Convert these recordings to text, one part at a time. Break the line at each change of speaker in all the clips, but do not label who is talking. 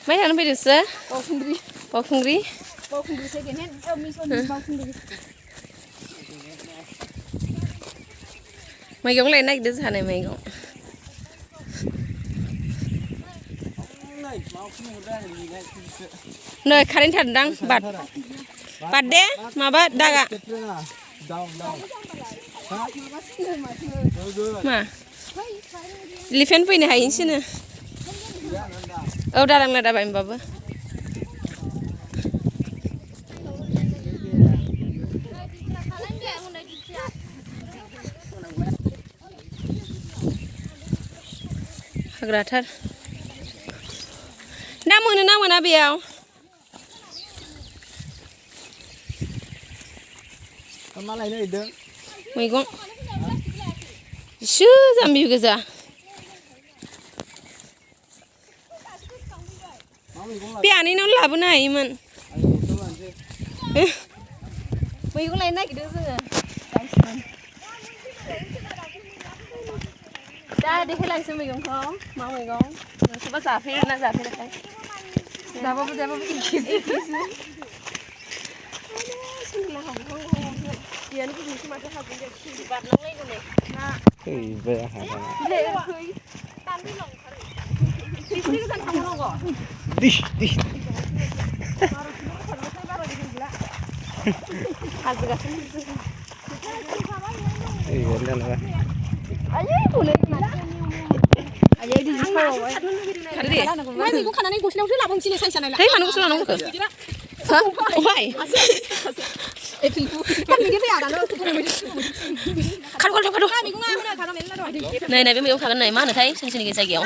ไม่ทันไปดูเสือ
Bawkungri second hand. Miss one bawkungri.
Mwigong lên này đứa này Mwigong. Nơi kharin thật đang bạt đế mà bạt đa gạ mà lifen pun ini hain sini. Oh dah lang ada baim baba. Hagratar. Nama mana biau?
Malai ni ada.
Mwigong. Shu zambi juga za. Pian ini nol labu nai man. Mwigong lain naik gitu sih. Dah deh hilang semua Mwigong kau, mau Mwigong. Coba zafir na zafir kai. Dapat kisi. Dia ni kisi macam apa dia kisi bat nang lain ni. Nah.
Vậy hả?
Để khui. Tan đi lòng khơi. Kisi kan kamu logo.
Dish.
Agak.
Benar lah.
Ayah boleh. Ayah di sekolah. Kali.
Mai Mwigong kanan ni goslau tu lah bang sini sana lah.
Hei mana goslau nang ke? Hah? Why?
Kan ni dia ada lo.
Kan kau
Mwigong ah, mana mana lah doa.
Này với Mwigong khăn này má nữa thấy xin cái gì kiểu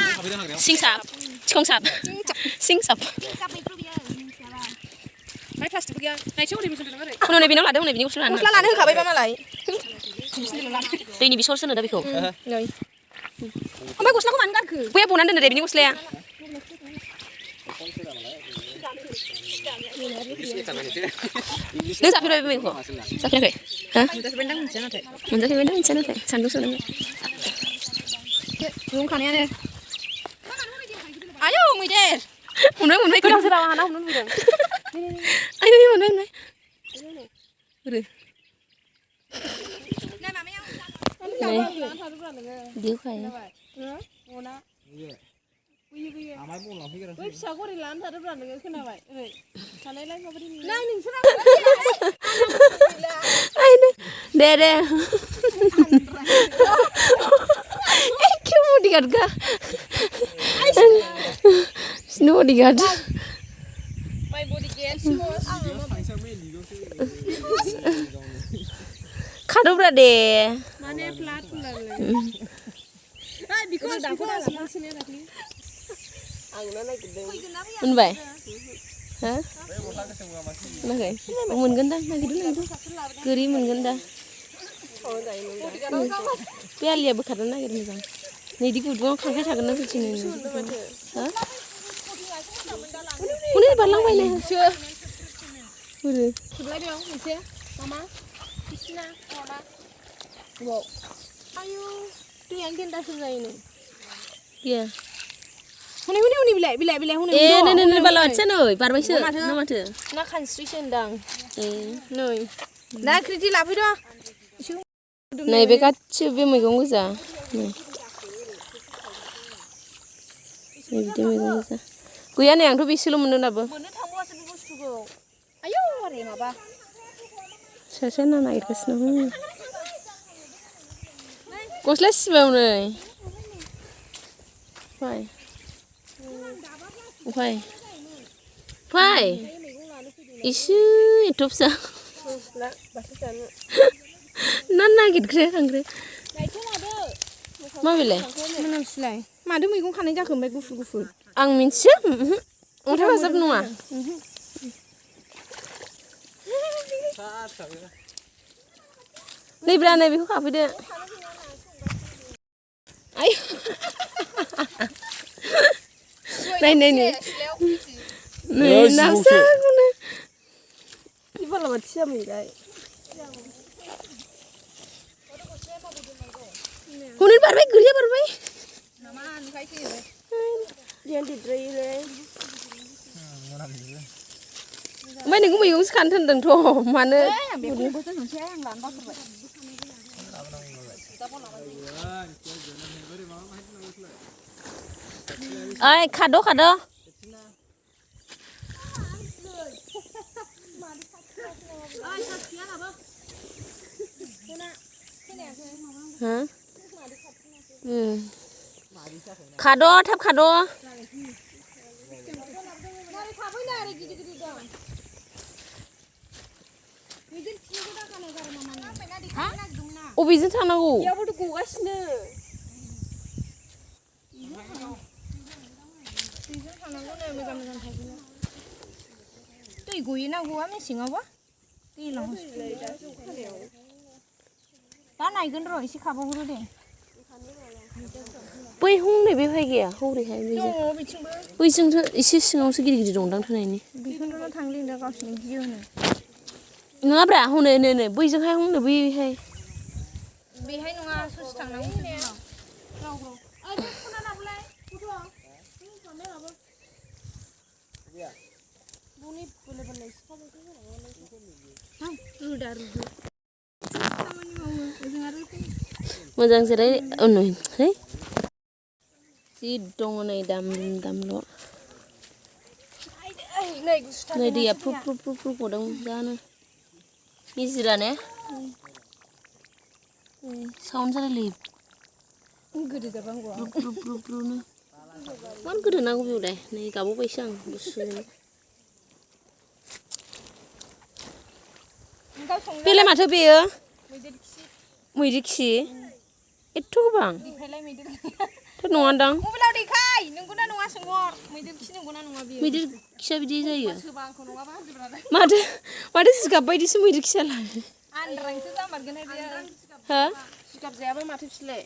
xinh sạp không sạp xinh sạp
Mai plastik dia. Nai cuma di musim tu ada.
con này bị nó là đâu này bị nó số là
Goslau lah ni kau bawa mana lai.
đây này bị số nữa đã bị khổ
Rồi. Mai goslau kau mana kan ke?
quay buồn ăn đây bị nó số lẹ đứng sạp phía bên khổ sạp phía này hả mình sẽ bên đó mình sẽ nói thế sẵn đúng số này
Mwigong kanan ni. Ayo Mwigong.
mình mấy cái đâu sẽ đâu nó không được ai mình đây rồi điếu khai
Amai pun lah fikir.
Wih, sago di lan ada beranda nggak kena baik. Kalau lain apa ini? Nah, ini serang.
ai deh क्यों bodyguard Ka snow bodyguard
My bodyguard semua.
kado berade
Mana plat lah. Because dah sini lagi.
Mun bay hả nó vậy mun ganda nó gitu itu kiri mun ganda biar lihat bekarna na gitu misal nih di kudu kan kan sagna tuh sini hah ini balang bay nih udah
Sebelah dia, Miss. Mama. Kristina, Mama. Wow. Ayo, tu yang kita sudah ini.
iya
Huni bila huni.
nih balang aja nih parbai sih nama tuh
Nak construction dang.
Noi
Dah kriti lapi doa.
Này bé cắt chưa biết Mwigong cái gì này biết Mwigong cái gì cú này yang tuh bisa lu menurut apa
Mana tahu asal bos tu. Ayo, mari maba.
saya nana air kesana kosles sebenarnya Pai isu YouTube sah nana gitu kan kre mau beli
Mana selai? Madu Mwigong kanan jah kembali gufur.
ang mince udah masuk nua nih berani biku apa deh ayo nih nafsa guna
Ini malah macam ni guys.
Hunin parbai gurya parbai
Nama ni kai sih. Dia di drill.
ओमफ्राय नोंखौ मैगंसो खानो थोनदोंथ' मानो ओइ खाद' खाद' थाब खाद' अबेजों थांनांगौ
इयावबोथ' गगासिनो दैजों थांनांगौ नै मोजां थांनो दै गयोना गवा मेसेङावबा दैज्लाङाव दा नायगोन र' एसे खाबावग्रो दे
बै हंनै बे भाइगाया हौरैहाय बैजोंसो एसे सिङावसो गिदिर दंदां थोनायनि
बेखौनोथ' थांलिंदा गावसोरनो गियो होनो
नङाब्रा हनै नै बैजोंहाय हंनो बैहाय
बेहाय नङा ससे थांनांगौ
मोजां जिराय है जि दङ नै दामल' नै दैया फुफ गदों जानो निजिरा ने साउन्ड जालायलायो
गोदो जाबांगौ
ब्रुनो मानो गोदो नांगौ बेवलाय नै गाबावबायसो आं गुसुनो बेलाय माथो बेयो मैदेर खि एथ' गोबां थ' नङादां
मबाइलाव देखाय नंगौना नङा सोंहर मैदेर खि नंगौना नङा बेयो
मैदेर खिया बिदि जायो
आंखौ नङाबा
माथो जिगाब बायदिसो मैदेर खियालाय
आन्दारायसो जामारगोनहाय बेयो
हो
जिगाब जायाबा माथो फिलाय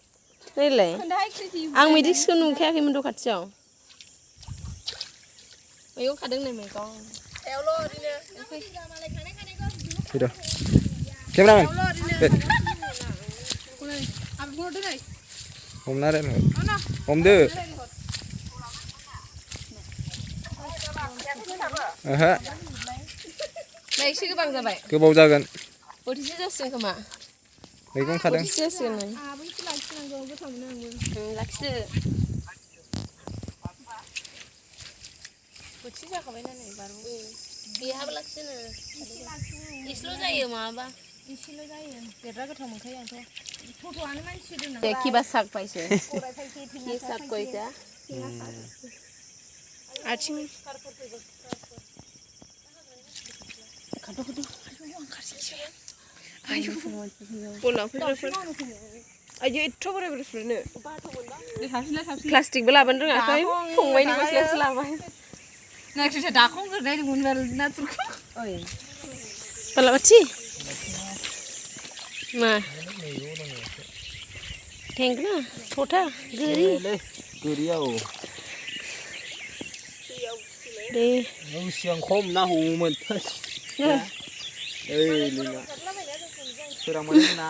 नायलाय
खोन्थाहाय क्रिति
आं मैदेर खिखौ नुखायाखैमोन द' खाथियाव मैगं खादों नै मैगं
सायावल' ओरैनो
फैद' केमेरामेन हमना आरो हमदो ओहो
नै एसे गोबां जाबाय
गोबाव जागोन
बोथिसे जासिगोन खोमा
मैगं खादों
बोथिसे जासिगोन नै
आहाबो एसे लाखिनांगौ गोथाव मोनो आंबो
लाखिदो बोथिसे जाखाबायना नै बारु बेहाबो लाखिदो एसेल' जायो माबाबा
एसेल' जायो देरबा गोथाव मोनखायो आंथ' थथ'आनो मानसि दोननांगौ
दे किबा साग पाइसे ये साग पाइसे आथिं
आयो एथ' बोराय बुरैनो
प्लास्टिकबो लाबोनो रोङाखै फंबायनि गस्लायासो लाबाय
नायख्रिसा दाखंग्रोनायदोंमोन नाथुरखौ
ओइ बालाबाथि मा थेंगोना थथा
गोरियाव
दे
सिगां खम ना हमोमोन ओइ लिङा सोरां मोनो ना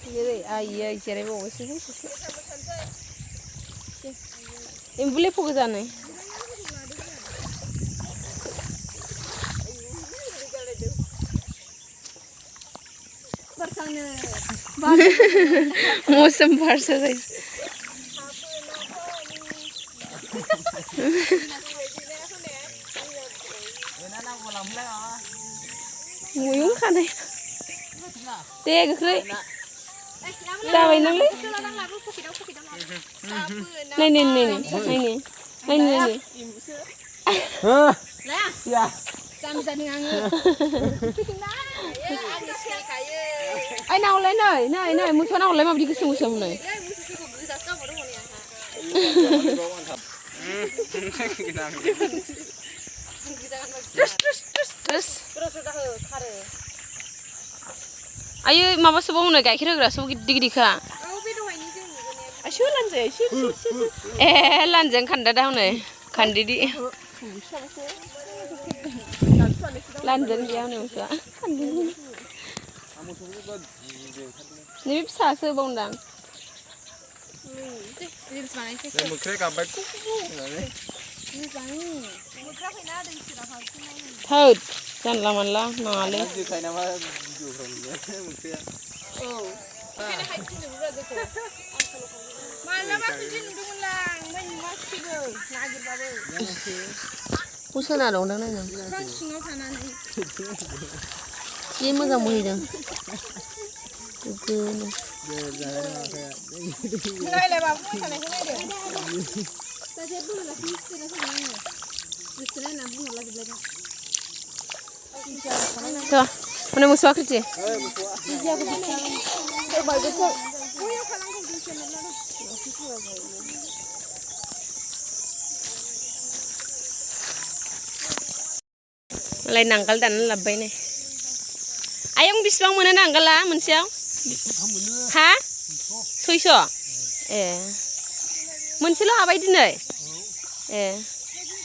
जेरै आइयै जिरायबावबायसो एम्बुलेफो गोजानै मौसम बारसा जायो मैगं खानाय दे गोख्रै जाबाय नोंलै नायनो ai nào lấy này mua nào lấy mà đi cái sùng sùng này terus ayo mama sebau nih kayak kira-kira sebau gede kah asyik lanjut lanjut kan dah nih kan di lanjut dia nih musa नैबे फिसासो बावदां
reels बानायसै
मोख्राया गाबबाय
थोद जानला मानला नाङालै
मालाबा बिदि नुदोंमोनलां ओमफ्राय नुवाखैबो नागिरबाबो
बोसोना दंदां नायनो
बिफां सिङाव थानानै
जि मोजां बोहैदों गोग्गोनो
नायलाय बाबु मोसानायखौ नायदो सासे बुंहरलाखै मिस्टिना थांनाङो मिस्टिना होनना बुंहरलाजोबलायदों
थ' माने मोसौआ खोथि मालाय नांगाल दानना लाबोबाय नै आयं बेसेबां मोनो नांगाला मोनसेयाव हा 600 ए मोनसेल' हाबाय दिनै ए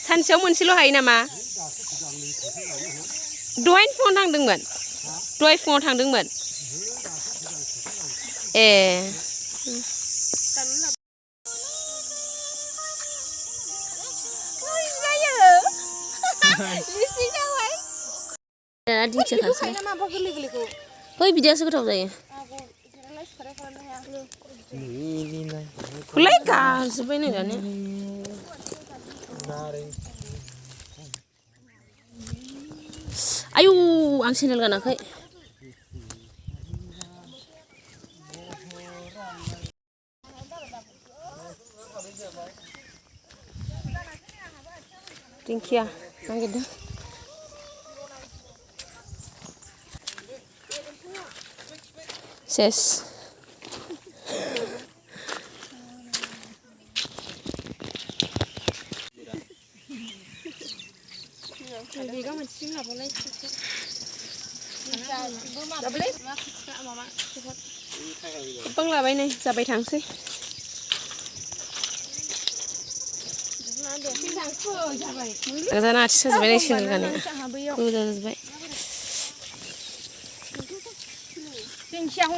सानसेयाव मोनसेल' हायो नामा दहाय फुङाव थांदोंमोन ए दिंखिया थांसै फै बिदियासो गोथाव जायो हलाय गाजोब्बाय नै दानिया आयौ आं सेन्देल गानाखै दिंखिया नागिरदों सेस बांलाबाय नै जाबाय थांसै गोदान आथि साजोबबाय नै सेन्देल गाननाया गोजा जाजोब्बाय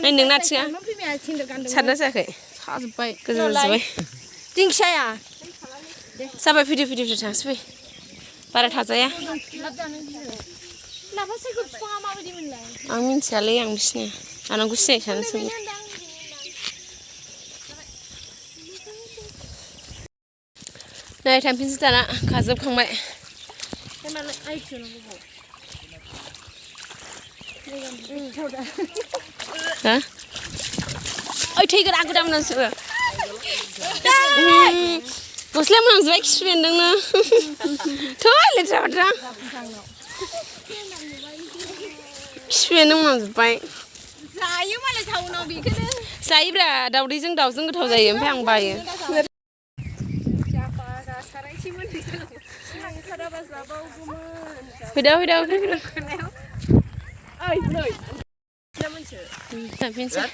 नै नोंना आथिङा सारना जायाखै साजोब्बाय गोजा जाजोब्बाय दिंखियाया जाबाय भिडिअ थांसै फै बारा थाजाया आं मिन्थियालै आं बिसिनि आंनाव सिनाय सानोसै नै थांफिनसै दाना खाजोबखांबाय हा ओइ थै गोरा गोदामोन नोंसोरो गस्लाया मोनांजोब्बाय खिफि बेन्दोंनो थ' लेथ्रा बाथ्रा खिफि बेन्दों मोनांजोब्बाय
जायो मालाय टाउनाव बेखौनो
जायोब्रा दावदैजों दाउजों गोथाव जायो ओमफ्राय आं बायो फैदा थांफिनसै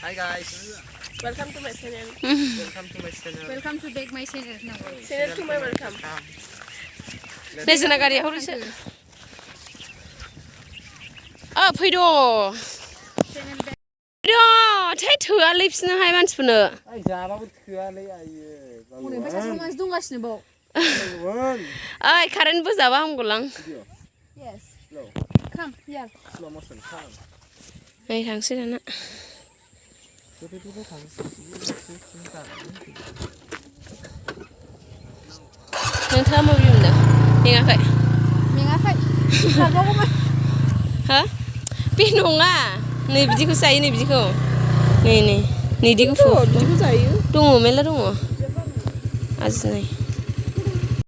Hi guys.
Welcome to my channel. Welcome to back my channel.
Channel to my welcome. Nesena gaरिया हरैसो फैद' थै थोआलै बिसोरनोहाय मानसिफोरनो
जाबाबो थोआलै आयो
ओमफ्राय सासे मानसि दंगासिनो बाव
ओइ current बोजाबा हामगौलां
Yes. Come here.
Slow motion. Come.
नै थांसै दाना नोंथाङा माबि मोनदों मेङाखै
खारबावगौमोन
हा बे नङा नै बिदिखौ जायो नै बिदिखौ नै बिदि गुफुर
बिदिखौ जायो
दङ मेरला दङ आजिनाय